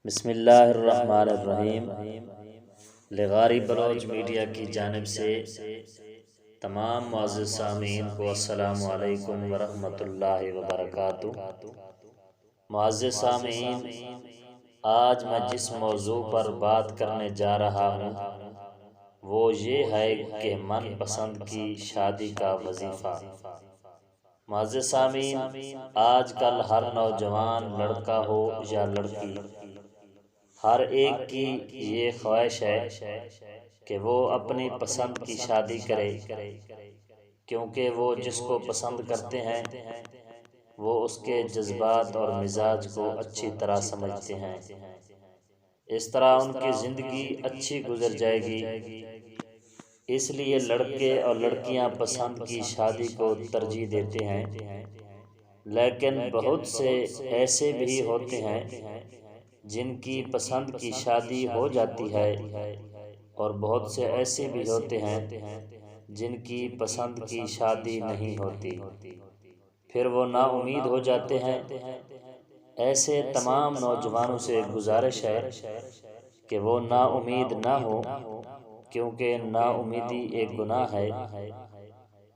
بسم اللہ الرحمن الرحیم۔ لغاری بلوچ میڈیا کی جانب سے تمام معزز سامعین کو السلام علیکم ورحمۃ اللہ وبرکاتہ۔ معزز سامعین، آج میں جس موضوع پر بات کرنے جا رہا ہوں وہ یہ ہے کہ من پسند کی شادی کا وظیفہ۔ معزز سامعین، آج کل ہر نوجوان لڑکا ہو یا لڑکی، ہر ایک کی یہ خواہش ہے کہ وہ اپنی پسند کی شادی کرے، کیونکہ وہ جس کو پسند کرتے ہیں وہ اس کے جذبات اور مزاج کو اچھی طرح سمجھتے ہیں، اس طرح ان کی زندگی اچھی گزر جائے گی۔ اس لیے لڑکے اور لڑکیاں پسند کی شادی کو ترجیح دیتے ہیں، لیکن بہت سے ایسے بھی ہوتے ہیں جن کی پسند کی شادی ہو جاتی ہے، اور بہت سے ایسے بھی ہوتے ہیں جن کی پسند کی شادی نہیں ہوتی، پھر وہ نا امید ہو جاتے ہیں۔ ایسے تمام نوجوانوں سے گزارش ہے کہ وہ نا امید نہ ہو، کیونکہ نا امیدی ایک گناہ ہے۔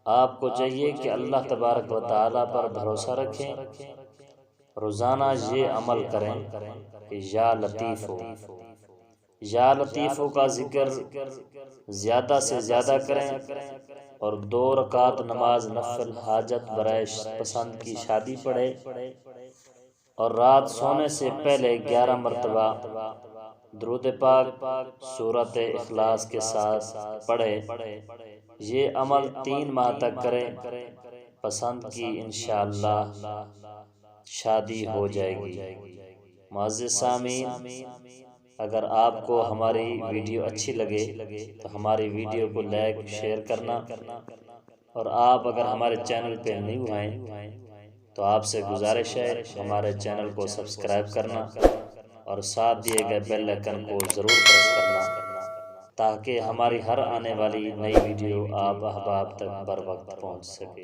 آپ کو چاہیے کہ اللہ تبارک و تعالیٰ پر بھروسہ رکھیں، روزانہ یہ عمل کریں کہ یا لطیف ہو، یا لطیفوں کا ذکر زیادہ سے زیادہ کریں، اور 2 رکعت نماز نفل حاجت برائے پسند کی شادی پڑھیں، اور رات سونے سے پہلے 11 مرتبہ درود پاک سورۃ اخلاص کے ساتھ پڑھیں۔ یہ عمل 3 ماہ تک کریں، پسند کی انشاءاللہ شادی ہو جائے گی۔ معزز سامعین، اگر آپ کو ہماری ویڈیو اچھی لگے تو ہماری ویڈیو کو لائک شیئر کرنا، اور آپ اگر ہمارے چینل پہ نیو ہیں تو آپ سے گزارش ہے ہمارے چینل کو سبسکرائب کرنا، اور ساتھ دیے گئے بیل آئیکن کو ضرور پریس کرنا، تاکہ ہماری ہر آنے والی نئی ویڈیو آپ احباب تک بر وقت پہنچ سکے۔